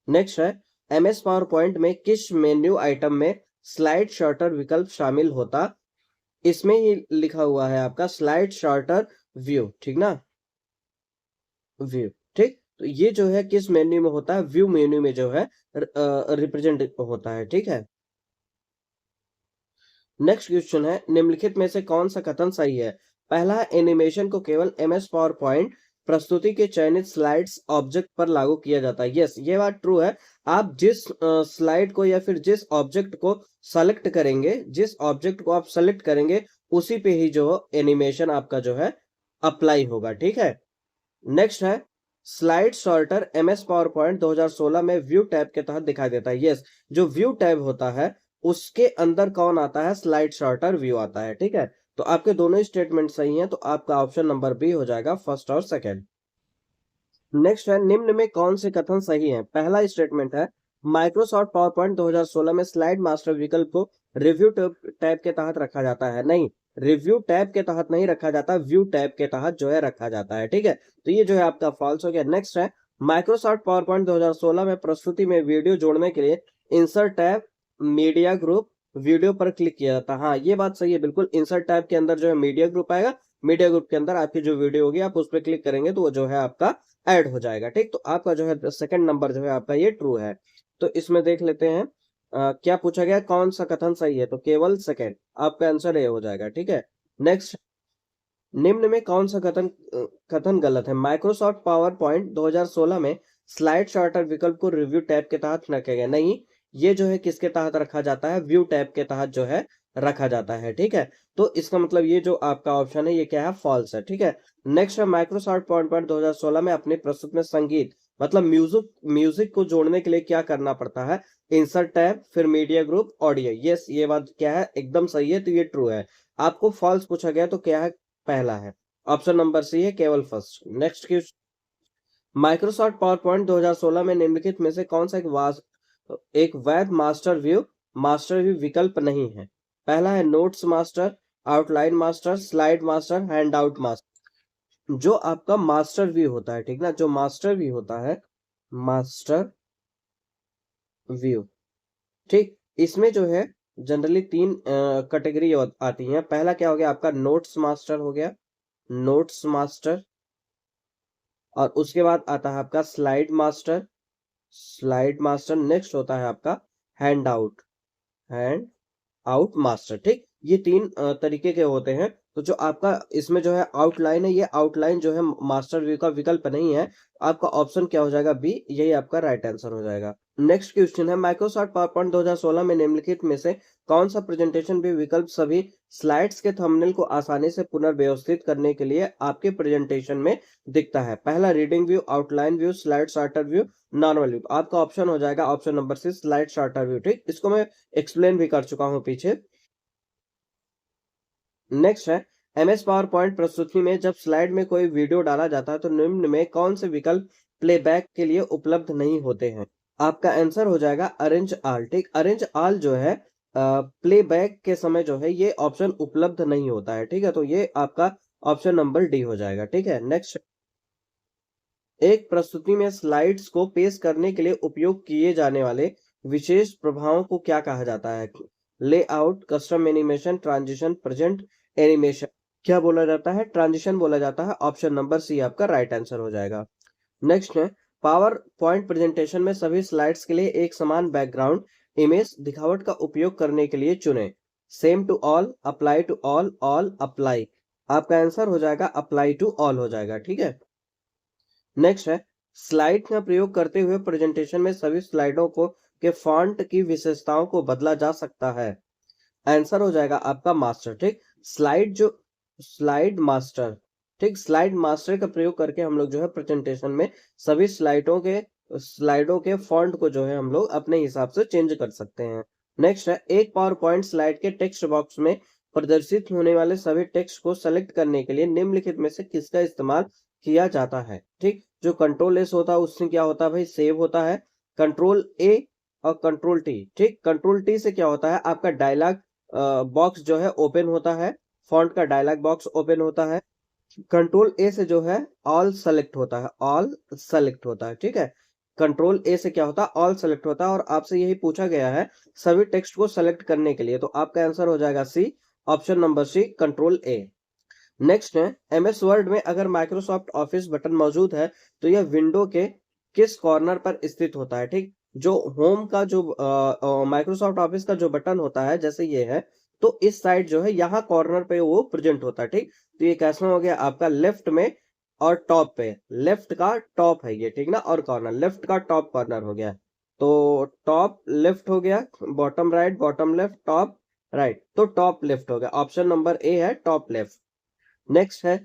नेक्स्ट है एमएस पावर पॉइंट में किस मेन्यू आइटम में स्लाइड शॉर्टर विकल्प शामिल होता। इसमें ही लिखा हुआ है आपका स्लाइड शॉर्टर व्यू। ठीक ना, व्यू। ठीक, तो ये जो है किस मेन्यू में होता है, व्यू मेन्यू में जो है रिप्रेजेंट होता है। ठीक है, नेक्स्ट क्वेश्चन है निम्नलिखित में से कौन सा कथन सही है। पहला है एनिमेशन को केवल एमएस पावर पॉइंट प्रस्तुति के चयनित स्लाइड्स ऑब्जेक्ट पर लागू किया जाता है। यस, ये बात ट्रू है। आप जिस स्लाइड को या फिर जिस ऑब्जेक्ट को सेलेक्ट करेंगे, जिस ऑब्जेक्ट को आप सेलेक्ट करेंगे उसी पे ही जो एनिमेशन आपका जो है अप्लाई होगा। ठीक है, नेक्स्ट है slide sorter MS power point 2016 में व्यू टैब के तहत दिखाई देता है। यस, जो व्यू टैब होता है उसके अंदर कौन आता है, स्लाइड सॉर्टर व्यू आता है। ठीक है, तो आपके दोनों स्टेटमेंट सही हैं, तो आपका ऑप्शन नंबर बी हो जाएगा, फर्स्ट और सेकंड। नेक्स्ट है निम्न में कौन से कथन सही हैं। पहला स्टेटमेंट है माइक्रोसॉफ्ट पावर पॉइंट 2016 में स्लाइड मास्टर विकल्प को रिव्यू टैब के तहत रखा जाता है। नहीं, रिव्यू टैब के तहत नहीं रखा जाता, व्यू टैब के तहत जो है रखा जाता है। ठीक है, तो ये जो है आपका फॉल्स हो गया। नेक्स्ट है माइक्रोसॉफ्ट पावर पॉइंट 2016 में प्रस्तुति में वीडियो जोड़ने के लिए insert tab media group video पर क्लिक किया जाता है। हाँ, ये बात सही है, बिल्कुल। इंसर्ट टैब के अंदर जो है मीडिया ग्रुप आएगा, मीडिया ग्रुप के अंदर आपकी जो वीडियो होगी आप उस पर क्लिक करेंगे तो वो जो है आपका ऐड हो जाएगा। ठीक, तो आपका जो है सेकंड नंबर जो है आपका ये ट्रू है। तो इसमें देख लेते हैं क्या पूछा गया, कौन सा कथन सही है, तो केवल सेकंड, आपका आंसर ये हो जाएगा। ठीक है, नेक्स्ट, निम्न में कौन सा कथन गलत है। माइक्रोसॉफ्ट पावर पॉइंट 2016 में स्लाइड शॉर्टर विकल्प को रिव्यू टैब के तहत रखा गया। नहीं, ये जो है किसके तहत रखा जाता है, व्यू टैब के तहत जो है रखा जाता है। ठीक है, तो इसका मतलब ये जो आपका ऑप्शन है ये क्या है, फॉल्स है। ठीक है, नेक्स्ट है माइक्रोसॉफ्ट पावर पॉइंट 2016 में अपने प्रस्तुति में संगीत मतलब म्यूजिक को जोड़ने के लिए क्या करना पड़ता है, इंसर्ट टैब, फिर मीडिया ग्रुप, ऑडियो। यस, ये बात क्या है, एकदम सही है, तो ये ट्रू है। आपको फॉल्स पूछा गया तो क्या है, पहला है, ऑप्शन नंबर सी है, केवल first. Next question, Microsoft power point 2016 में निम्नलिखित में से कौन सा एक वैध मास्टर व्यू विकल्प नहीं है। पहला है notes master, outline master, slide master, hand out master. जो आपका मास्टर व्यू होता है, ठीक ना, जो मास्टर व्यू होता है, मास्टर व्यू, ठीक, इसमें जो है जनरली तीन कैटेगरी आती हैं। पहला क्या हो गया आपका, नोट्स मास्टर हो गया, नोट्स मास्टर, और उसके बाद आता है आपका slide master, slide master, next होता है आपका हैंड आउट मास्टर। ठीक, ये तीन तरीके के होते हैं। तो जो आपका इसमें जो है आउटलाइन है, ये आउटलाइन जो है मास्टर व्यू का विकल्प नहीं है। आपका ऑप्शन क्या हो जाएगा, बी, यही आपका राइट आंसर हो जाएगा। नेक्स्ट क्वेश्चन है माइक्रोसॉफ्ट पावर पॉइंट 2016 में निम्नलिखित में से कौन सा प्रेजेंटेशन व्यू विकल्प सभी स्लाइड्स के थंबनेल को आसानी से पुनर्व्यवस्थित करने के लिए आपके प्रेजेंटेशन में दिखता है। पहला reading view, outline view, slide sorter view, normal view. आपका ऑप्शन हो जाएगा option number C, slide sorter view. ठीक, इसको मैं एक्सप्लेन भी कर चुका हूं पीछे। नेक्स्ट है MS पावर पॉइंट प्रस्तुति में जब स्लाइड में कोई वीडियो डाला जाता है तो निम्न में कौन से विकल्प प्लेबैक के लिए उपलब्ध नहीं होते हैं? आपका आंसर हो जाएगा अरेंज ऑल। ठीक, अरेंज ऑल जो है प्लेबैक के समय जो है ये ऑप्शन उपलब्ध नहीं होता है। ठीक है, तो ये आपका ऑप्शन नंबर डी हो जाएगा। ठीक है, नेक्स्ट, एक प्रस्तुति में स्लाइड्स को पेश करने के लिए उपयोग किए जाने वाले विशेष प्रभावों को क्या कहा जाता है? Layout, custom animation, transition, present animation. क्या बोला जाता है? ट्रांजिशन बोला जाता है। ऑप्शन नंबर सी आपका राइट आंसर हो जाएगा। नेक्स्ट है, पावर पॉइंट प्रेजेंटेशन में सभी स्लाइड्स के लिए एक समान बैकग्राउंड इमेज दिखावट का उपयोग करने के लिए चुने। Same to all, apply to all apply. आपका आंसर हो जाएगा अप्लाई टू ऑल हो जाएगा। ठीक है, नेक्स्ट है, स्लाइड का प्रयोग करते हुए प्रेजेंटेशन में सभी स्लाइडों को के फॉन्ट की विशेषताओं को बदला जा सकता है। आंसर हो जाएगा आपका मास्टर। ठीक, स्लाइड मास्टर। ठीक, स्लाइड मास्टर का प्रयोग करके हम लोग जो है प्रेजेंटेशन में सभी स्लाइडों के फॉन्ट को जो है हम लोग अपने हिसाब से चेंज कर सकते हैं। नेक्स्ट है, एक पावर पॉइंट स्लाइड के टेक्स्ट बॉक्स में प्रदर्शित होने वाले सभी टेक्स्ट को सेलेक्ट करने के लिए निम्नलिखित में से किसका इस्तेमाल किया जाता है? ठीक, जो कंट्रोल एस होता है उससे क्या होता है भाई? सेव होता है। कंट्रोल ए और कंट्रोल टी। ठीक, कंट्रोल टी से क्या होता है? आपका डायलॉग बॉक्स जो है ओपन होता है, फॉन्ट का डायलॉग बॉक्स ओपन होता है। कंट्रोल ए से जो है ऑल सेलेक्ट होता है, ऑल सेलेक्ट होता है। ठीक है, कंट्रोल ए से क्या होता है? ऑल सेलेक्ट होता है। और आपसे यही पूछा गया है सभी टेक्स्ट को सेलेक्ट करने के लिए, तो आपका आंसर हो जाएगा C, option number C, control A. Next है, एमएस वर्ड में अगर माइक्रोसॉफ्ट ऑफिस बटन मौजूद है तो यह विंडो के किस कॉर्नर पर स्थित होता है? ठीक, जो होम का जो माइक्रोसॉफ्ट ऑफिस का जो बटन होता है जैसे ये है, तो इस साइड जो है यहाँ कॉर्नर पे वो प्रेजेंट होता है। ठीक, तो ये कैसा हो गया आपका? लेफ्ट में और टॉप पे, लेफ्ट का टॉप है ये, ठीक ना, और कॉर्नर लेफ्ट का टॉप कॉर्नर हो गया। तो टॉप लेफ्ट हो गया, bottom right, bottom left, top right, तो टॉप लेफ्ट हो गया। ऑप्शन नंबर ए है टॉप लेफ्ट। नेक्स्ट है,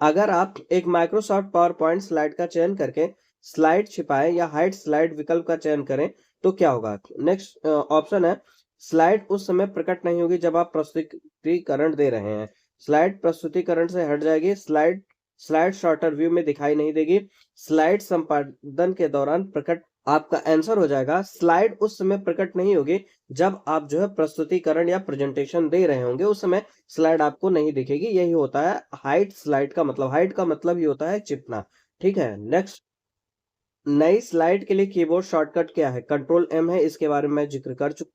अगर आप एक माइक्रोसॉफ्ट पावर पॉइंट स्लाइड का चयन करके स्लाइड छिपाएं या हाइड स्लाइड विकल्प का चयन करें तो क्या होगा? नेक्स्ट ऑप्शन है, स्लाइड उस समय प्रकट नहीं होगी जब आप प्रस्तुतिकरण दे रहे हैं। स्लाइड प्रस्तुतिकरण से हट जाएगी। स्लाइड शॉर्टर व्यू में दिखाई नहीं देगी। स्लाइड संपादन के दौरान प्रकट। आपका आंसर हो जाएगा स्लाइड उस समय प्रकट नहीं होगी जब आप जो है प्रस्तुतिकरण या प्रेजेंटेशन दे रहे होंगे, उस समय स्लाइड आपको नहीं दिखेगी। यही होता है हाइड स्लाइड का मतलब। हाइड का मतलब ही होता है छिपना। ठीक है, नेक्स्ट, नई स्लाइड के लिए कीबोर्ड शॉर्टकट क्या है? कंट्रोल एम है, इसके बारे में मैं जिक्र कर चुका।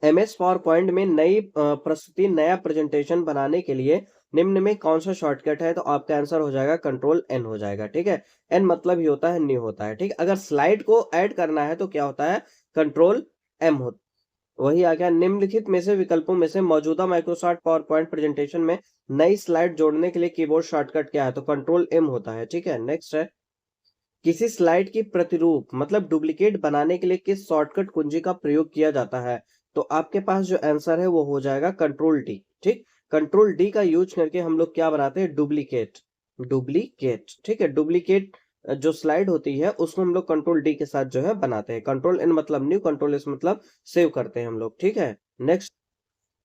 एमएस पावर पॉइंट में नई प्रस्तुति, नया प्रेजेंटेशन बनाने के लिए निम्न में कौन सा शॉर्टकट है? तो आपका आंसर हो जाएगा कंट्रोल एन हो जाएगा। ठीक है, एन मतलब ही होता है न्यू होता है। ठीक, अगर स्लाइड को ऐड करना है तो क्या होता है? कंट्रोल एम होता है। वही आ गया, निम्नलिखित में से विकल्पों में से मौजूदा माइक्रोसॉफ्ट पावर पॉइंट प्रेजेंटेशन में नई स्लाइड जोड़ने के लिए कीबोर्ड शॉर्टकट क्या है? तो कंट्रोल एम होता है। ठीक है, नेक्स्ट है, किसी स्लाइड की प्रतिरूप मतलब डुप्लीकेट बनाने के लिए किस शॉर्टकट कुंजी का प्रयोग किया जाता है? तो आपके पास जो आंसर है वो हो जाएगा कंट्रोल डी। ठीक, कंट्रोल डी का यूज करके हम लोग क्या बनाते हैं? डुप्लीकेट। डुप्लीकेट, ठीक है, डुप्लीकेट जो स्लाइड होती है उसको हम लोग कंट्रोल डी के साथ जो है बनाते हैं। कंट्रोल एन मतलब न्यू, कंट्रोल एस मतलब सेव करते हैं हम लोग। ठीक है, नेक्स्ट,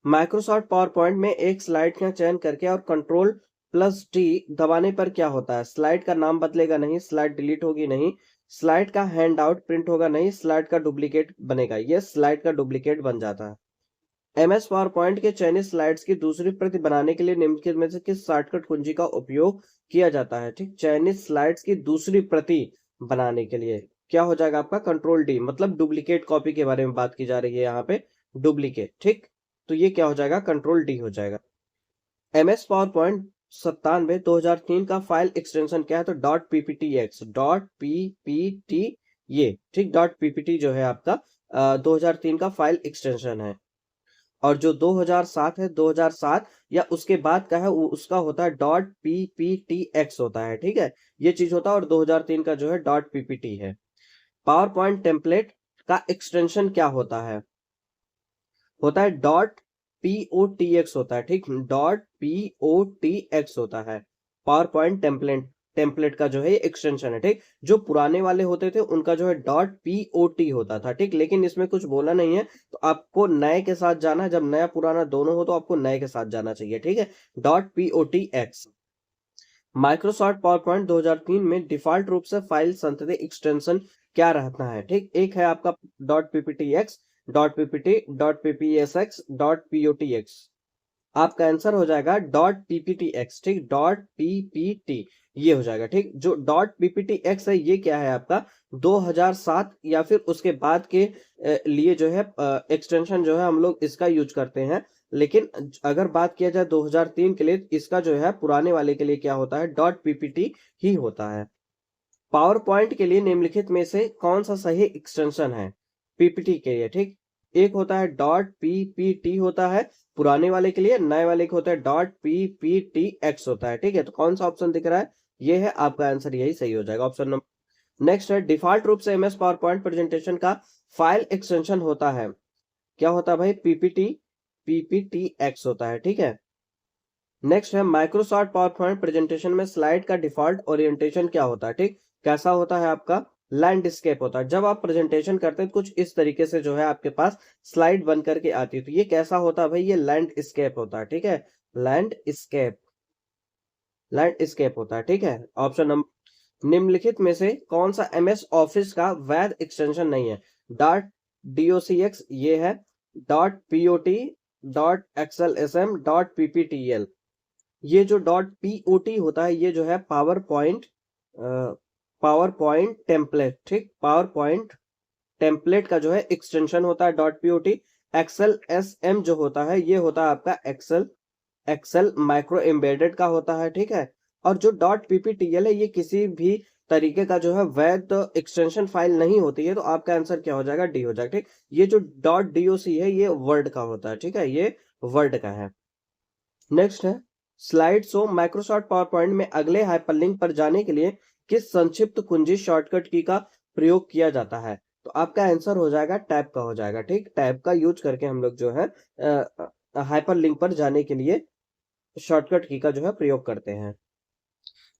माइक्रोसॉफ्ट पावर पॉइंट में एक स्लाइड का चयन करके और कंट्रोल प्लस टी दबाने पर क्या होता है? स्लाइड का नाम बदलेगा नहीं, स्लाइड डिलीट होगी नहीं, स्लाइड का हैंड आउट प्रिंट होगा नहीं, स्लाइड का डुप्लीकेट बनेगा। ये स्लाइड का डुप्लीकेट बन जाता है। एमएस पावर पॉइंट के चयनित स्लाइड्स की दूसरी प्रति बनाने के लिए निम्नलिखित में से किस शॉर्टकट कुंजी का उपयोग किया जाता है? ठीक, चयनित स्लाइड्स की दूसरी प्रति बनाने के लिए क्या हो जाएगा आपका? कंट्रोल डी, मतलब डुप्लीकेट कॉपी के बारे में बात की जा रही है यहाँ पे, डुप्लीकेट। ठीक, तो ये क्या हो जाएगा? कंट्रोल डी हो जाएगा। एमएस पावर पॉइंट 97 2003 का फाइल एक्सटेंशन क्या है? तो डॉट पीपीटीएक्स, डॉट पीपीटी, ये ठीक, डॉट पीपीटी जो है आपका 2003 का फाइल एक्सटेंशन है। और जो 2007 है, 2007 या उसके बाद का है उसका होता है डॉट पीपीटीएक्स होता है। ठीक है, ये चीज होता है। और 2003 का जो है डॉट पीपीटी है। पावर पॉइंट टेम्पलेट का एक्सटेंशन क्या होता है? होता है डॉट पीओटीएक्स होता है। ठीक, डॉट पीओटीएक्स होता है पावर पॉइंट टेम्पलेट। टेम्पलेट का जो है एक्सटेंशन है, ठीक। जो पुराने वाले होते थे उनका जो है .pot होता था, ठीक, लेकिन इसमें कुछ बोला नहीं है, तो आपको नए के साथ जाना है। जब नया पुराना दोनों हो तो आपको नए के साथ जाना चाहिए, ठीक है। .potx। माइक्रोसॉफ्ट पावर पॉइंट 2003 में डिफॉल्ट रूप से फाइल संतति एक्सटेंशन क्या रहता है, ठीक। एक है आपका .pptx, .ppt, .ppsx, .potx। आपका आंसर हो जाएगा .pptx, ठीक। .ppt ये हो जाएगा, ठीक। जो .pptx है ये क्या है आपका 2007 या फिर उसके बाद के लिए जो है एक्सटेंशन जो है हम लोग इसका यूज करते हैं। लेकिन अगर बात किया जाए 2003 के लिए, इसका जो है पुराने वाले के लिए क्या होता है .ppt ही होता है। पावर पॉइंट के लिए निम्नलिखित में से कौन सा सही एक्सटेंशन है पीपीटी के लिए, ठीक। एक होता है .ppt होता है पुराने वाले के लिए, नए वाले के होता है .pptx होता है, ठीक है। तो कौन सा ऑप्शन दिख रहा है, ये है आपका आंसर, यही सही हो जाएगा ऑप्शन नंबर। नेक्स्ट है डिफॉल्ट रूप से एमएस पावर पॉइंट प्रेजेंटेशन का फाइल एक्सटेंशन होता है, क्या होता है भाई pptx होता है, ठीक है। नेक्स्ट है माइक्रोसॉफ्ट पावर पॉइंट प्रेजेंटेशन में स्लाइड का डिफॉल्ट ओरिएंटेशन क्या होता है, ठीक। कैसा होता है आपका लैंडस्केप होता है। जब आप प्रेजेंटेशन करते हैं कुछ इस तरीके से जो है आपके पास स्लाइड बन करके आती है, तो ये कैसा होता है भाई, ये लैंडस्केप होता है, ठीक है। लैंडस्केप, लैंडस्केप होता है, ठीक है। ऑप्शन नंबर निम्नलिखित में से कौन सा एमएस ऑफिस का वैध एक्सटेंशन नहीं है, .docx ये है, .pot, .xlsm, .pptl। ये जो .pot होता है ये जो है पावर पॉइंट टेम्पलेट, ठीक। पावर पॉइंट टेम्पलेट का जो है एक्सटेंशन होता है .pot। XLSM जो होता है ये होता है आपका एक्सेल माइक्रो एम्बेडेड का होता है, ठीक है। और जो .pptl है ये किसी भी तरीके का जो है वैध एक्सटेंशन फाइल नहीं होती है, तो आपका आंसर क्या हो जाएगा, डी हो जाएगा, ठीक। ये जो .doc है ये वर्ड का होता है, ठीक है, ये वर्ड का है। नेक्स्ट है slide show Microsoft power point में अगले हाइपरलिंक पर जाने के लिए किस संक्षिप्त कुंजी शॉर्टकट की का प्रयोग किया जाता है, तो आपका आंसर हो जाएगा टैब का हो जाएगा, ठीक। टैब का यूज करके हम लोग जो है हाइपरलिंक पर जाने के लिए शॉर्टकट की का जो है प्रयोग करते हैं।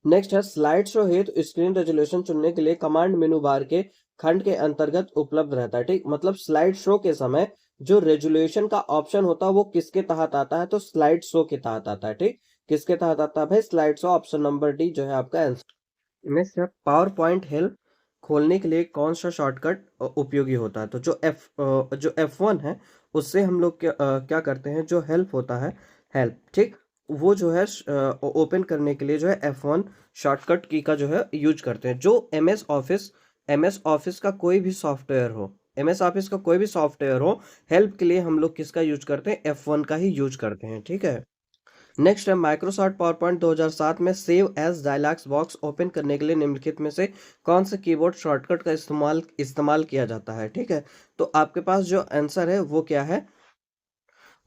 नेक्स्ट है स्लाइड शो हेतु स्क्रीन रेजोल्यूशन चुनने के लिए कमांड मेनू बार के खंड के अंतर्गत उपलब्ध रहता है, ठीक। मतलब स्लाइड शो के समय जो रेजोल्यूशन का ऑप्शन होता है वो किसके तहत आता है, तो स्लाइड शो के तहत आता है, ठीक। किसके तहत आता है भाई, slide show. Option number D जो है आपका आंसर। नेक्स्ट है पावर पॉइंट हेल्प खोलने के लिए कौन सा शॉर्टकट उपयोगी होता है, तो जो F1 है उससे हम लोग क्या करते हैं, जो हेल्प होता है हेल्प, ठीक, वो जो है ओपन करने के लिए जो है F1 शॉर्टकट की का जो है यूज करते हैं। जो एमएस ऑफिस का कोई भी सॉफ्टवेयर हो, एमएस ऑफिस का कोई भी सॉफ्टवेयर हो, हेल्प के लिए हम लोग किसका यूज करते हैं, F1 का ही यूज करते हैं, ठीक है। नेक्स्ट है माइक्रोसॉफ्ट पावर पॉइंट 2007 में save as dialogs box open करने के लिए निम्नलिखित में से कौन से कीबोर्ड शॉर्टकट का इस्तेमाल किया जाता है, ठीक है। तो आपके पास जो आंसर है वो क्या है,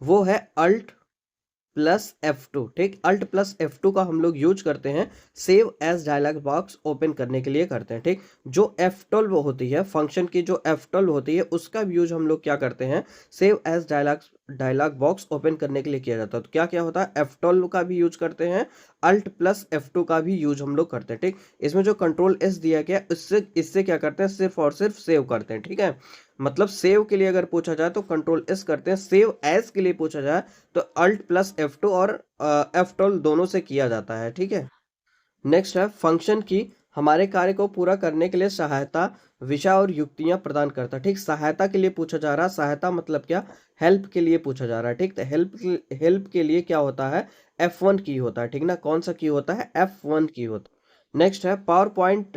वो है Alt+F2, ठीक। Alt+F2 का हम लोग यूज करते हैं save as dialog box open करने के लिए करते हैं, ठीक। जो F12 होती है फंक्शन की, जो F12 होती है उसका यूज हम लोग क्या करते हैं, save as dialog box open करने के लिए किया जाता है। तो क्या क्या होता है, F12 का भी यूज करते हैं, Alt+F2 का भी यूज हम लोग करते हैं, ठीक। इसमें जो Ctrl+S दिया गया इससे क्या करते हैं, सिर्फ और सिर्फ सेव करते हैं, ठीक है। मतलब सेव के लिए अगर पूछा जाए तो Ctrl+S करते हैं, सेव एज के लिए पूछा जाए तो Alt+F2 और F12 दोनों से किया जाता है, ठीक है। नेक्स्ट है फंक्शन की हमारे कार्य को पूरा करने के लिए सहायता विषय और युक्तियां प्रदान करता है, ठीक। सहायता के लिए पूछा जा रहा है, सहायता मतलब क्या, हेल्प के लिए पूछा जा रहा है, ठीक। तो हेल्प के लिए क्या होता है, F1 की होता है, ठीक ना। कौन सा की होता है, F1 की होता है। नेक्स्ट है पावर पॉइंट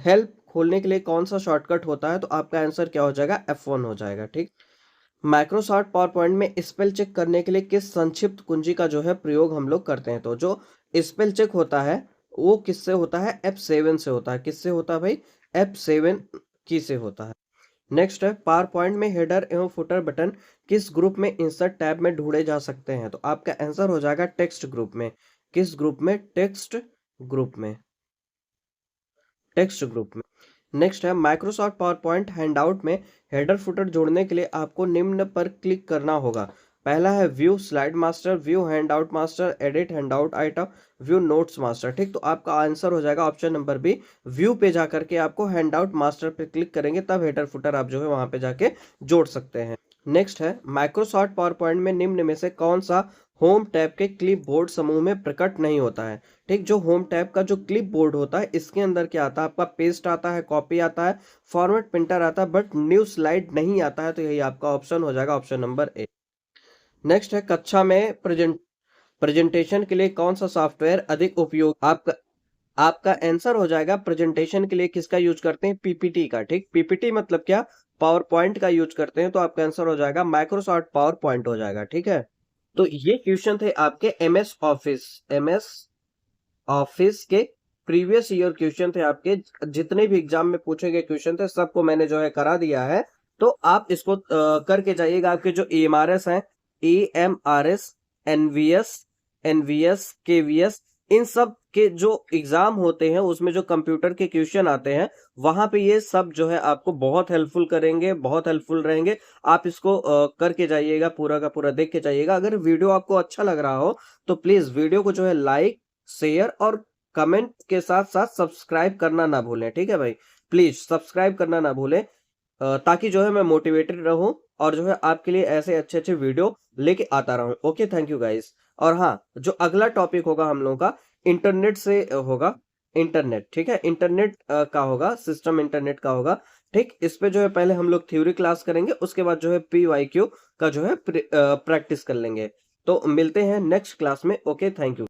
हेल्प खोलने के लिए कौन सा शॉर्टकट होता है, तो आपका आंसर क्या हो जाएगा, F1 हो जाएगा, ठीक। माइक्रोसॉफ्ट पावर पॉइंट में स्पेल चेक करने के लिए किस संक्षिप्त कुंजी का जो है प्रयोग हम लोग करते हैं, तो जो स्पेल चेक होता है वो किससे होता है, F7 से होता है। किससे होता है भाई, F7 की से होता है। नेक्स्ट है पावर पॉइंट में हेडर एवं फुटर बटन किस ग्रुप में इंसर्ट टैब में ढूंढे जा सकते हैं, तो आपका आंसर हो जाएगा टेक्स्ट ग्रुप में। किस ग्रुप में, टेक्स्ट ग्रुप में, टेक्स्ट ग्रुप में। नेक्स्ट है माइक्रोसॉफ्ट पावर पॉइंट हैंडआउट में हेडर फुटर जोड़ने के लिए आपको निम्न पर क्लिक करना होगा। पहला है view slide master, view hand out master, edit hand out item, view notes master. ठीक, तो आपका आंसर हो जाएगा ऑप्शन नंबर बी, व्यू पे जाकर के आपको हैंड आउट मास्टर पे क्लिक करेंगे तब हेडर फुटर आप जो है वहां पे जाके जोड़ सकते हैं। नेक्स्ट है माइक्रोसॉफ्ट पावर पॉइंट में निम्न में से कौन सा होम टैब के क्लिप बोर्ड समूह में प्रकट नहीं होता है। ठीक, जो होम टैब का जो क्लिप बोर्ड होता है इसके अंदर क्या आता है, आपका पेस्ट आता है, कॉपी आता है, फॉर्मेट प्रिंटर आता है, बट न्यू स्लाइड नहीं आता है। तो यही आपका ऑप्शन हो जाएगा ऑप्शन नंबर ए। नेक्स्ट है कक्षा में प्रेजेंटेशन के लिए कौन सा सॉफ्टवेयर अधिक उपयोग, आपका आंसर हो जाएगा प्रेजेंटेशन के लिए किसका यूज करते हैं, पीपीटी का। ठीक, पीपीटी मतलब क्या, पावर पॉइंट का यूज करते हैं, तो आपका आंसर हो जाएगा माइक्रोसॉफ्ट पावर पॉइंट हो जाएगा। ठीक है, तो ये क्वेश्चन थे आपके एमएस ऑफिस के प्रीवियस ईयर क्वेश्चन थे आपके, जितने भी एग्जाम में पूछे गए क्वेश्चन थे सबको मैंने जो है करा दिया है। तो आप इसको करके जाइएगा। आपके जो EMRS हैं, EMRS, एनवीएस, केवीएस, इन सब के जो एग्जाम होते हैं उसमें जो कंप्यूटर के क्वेश्चन आते हैं वहां पे ये सब जो है आपको बहुत हेल्पफुल करेंगे, बहुत हेल्पफुल रहेंगे। आप इसको करके जाइएगा, पूरा का पूरा देख के जाइएगा। अगर वीडियो आपको अच्छा लग रहा हो तो प्लीज वीडियो को जो है लाइक, शेयर और कमेंट के साथ साथ सब्सक्राइब करना ना भूलें। ठीक है भाई, प्लीज सब्सक्राइब करना ना भूलें, ताकि जो है मैं मोटिवेटेड रहूं और जो है आपके लिए ऐसे अच्छे अच्छे वीडियो लेके आता रहूं। Okay, thank you guys. और हाँ, जो अगला टॉपिक होगा हम लोगों का इंटरनेट से होगा, इंटरनेट। ठीक है, इंटरनेट का होगा, सिस्टम इंटरनेट का होगा। ठीक, इस पे जो है पहले हम लोग थ्योरी क्लास करेंगे, उसके बाद जो है PYQ का जो है प्रैक्टिस कर लेंगे। तो मिलते हैं नेक्स्ट क्लास में। Okay, thank you.